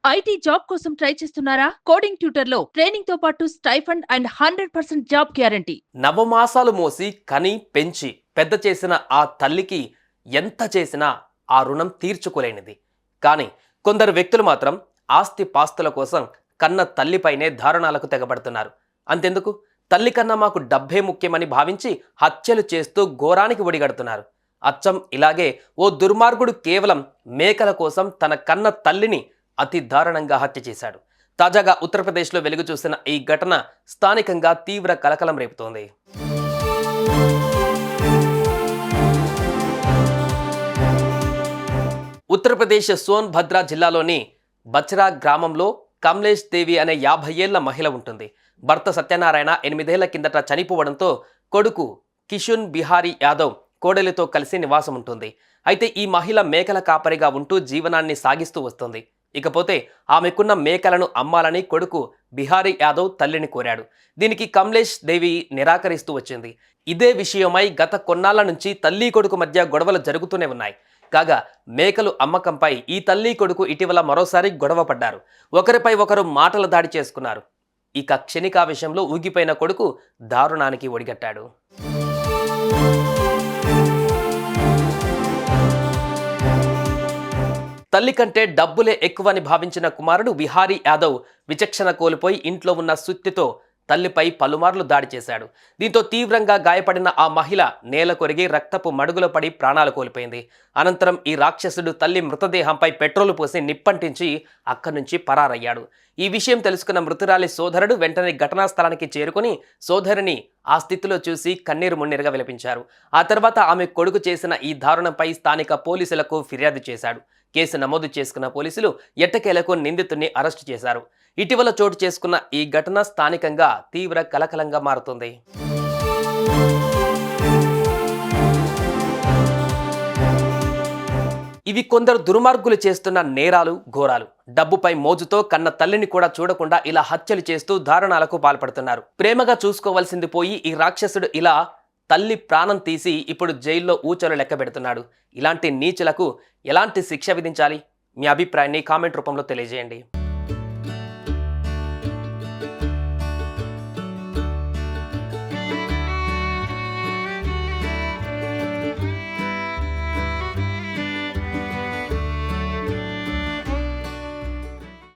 IT job కోసం try చేస్తున్నారా? Coding tutor లో ట్రైనింగ్ తో పాటు స్టైఫండ్ అండ్ 100% జాబ్ గ్యారంటీ. నవమాసాలు మోసి కని పెంచి పెద్ద చేసిన ఆ తల్లికి ఎంత చేసినా ఆ రుణం తీర్చుకోలేనిది. కానీ కొందరు వ్యక్తులు మాత్రం ఆస్తి పాస్తుల కోసం కన్న తల్లిపైనే దారుణాలకు తెగబడుతున్నారు. అంతెందుకు, తల్లి కన్నా మాకు డబ్బే ముఖ్యమని భావించి హత్యలు చేస్తూ ఘోరానికి ఒడిగడుతున్నారు. అచ్చం ఇలాగే ఓ దుర్మార్గుడు కేవలం మేకల కోసం తన కన్న తల్లిని అతి దారుణంగా హత్య చేశాడు. తాజాగా ఉత్తరప్రదేశ్లో వెలుగు చూసిన ఈ ఘటన స్థానికంగా తీవ్ర కలకలం రేపుతోంది. ఉత్తరప్రదేశ్ సోన్భద్ర జిల్లాలోని బచ్రా గ్రామంలో కమలేష్ దేవి అనే 50 ఏళ్ల మహిళ ఉంటుంది. భర్త సత్యనారాయణ 8 ఏళ్ల కిందట చనిపోవడంతో కొడుకు కిషున్ బిహారీ యాదవ్ కోడలితో కలిసి నివాసం ఉంటుంది. అయితే ఈ మహిళ మేకల కాపరిగా ఉంటూ జీవనాన్ని సాగిస్తూ వస్తుంది. ఇకపోతే ఆమెకున్న మేకలను అమ్మాలని కొడుకు బిహారీ యాదవ్ తల్లిని కోరాడు. దీనికి కమలేష్ దేవి నిరాకరిస్తూ వచ్చింది. ఇదే విషయమై గత కొన్నాళ్ల నుంచి తల్లి కొడుకు మధ్య గొడవలు జరుగుతూనే ఉన్నాయి. కాగా మేకలు అమ్మకంపై ఈ తల్లి కొడుకు ఇటీవల మరోసారి గొడవ పడ్డారు. ఒకరిపై ఒకరు మాటల దాడి చేసుకున్నారు. ఇక క్షణికావేశంలో ఊగిపోయిన కొడుకు దారుణానికి ఒడిగట్టాడు. తల్లి కంటే డబ్బులే ఎక్కువని భావించిన కుమారుడు బిహారీ యాదవ్ విచక్షణ కోల్పోయి ఇంట్లో ఉన్న సుత్తితో తల్లిపై పలుమార్లు దాడి చేశాడు. దీంతో తీవ్రంగా గాయపడిన ఆ మహిళ నేల కొరిగి రక్తపు మడుగులో పడి ప్రాణాలు కోల్పోయింది. అనంతరం ఈ రాక్షసుడు తల్లి మృతదేహంపై పెట్రోలు పోసి నిప్పంటించి అక్కడి నుంచి పరారయ్యాడు. ఈ విషయం తెలుసుకున్న మృతురాలి సోదరుడు వెంటనే ఘటనా స్థలానికి చేరుకుని సోదరిని ఆ స్థితిలో చూసి కన్నీరు మున్నీరుగా విలపించారు. ఆ తర్వాత ఆమె కొడుకు చేసిన ఈ దారుణంపై స్థానిక పోలీసులకు ఫిర్యాదు చేశాడు. కేసు నమోదు చేసుకున్న పోలీసులు ఎట్టకేలకు నిందితుడిని అరెస్టు చేశారు. ఇటీవల చోటు చేసుకున్న ఈ ఘటన స్థానికంగా తీవ్ర కలకలంగా మారుతుంది. ఇవి కొందరు దుర్మార్గులు చేస్తున్న నేరాలు, ఘోరాలు. డబ్బుపై మోజుతో కన్న తల్లిని కూడా చూడకుండా ఇలా హత్యలు చేస్తూ దారుణాలకు పాల్పడుతున్నారు. ప్రేమగా చూసుకోవాల్సింది పోయి ఈ రాక్షసుడు ఇలా తల్లి ప్రాణం తీసి ఇప్పుడు జైల్లో ఊచలు లెక్క పెడుతున్నాడు. ఇలాంటి నీచులకు ఎలాంటి శిక్ష విధించాలి? మీ అభిప్రాయాన్ని కామెంట్ రూపంలో తెలియజేయండి.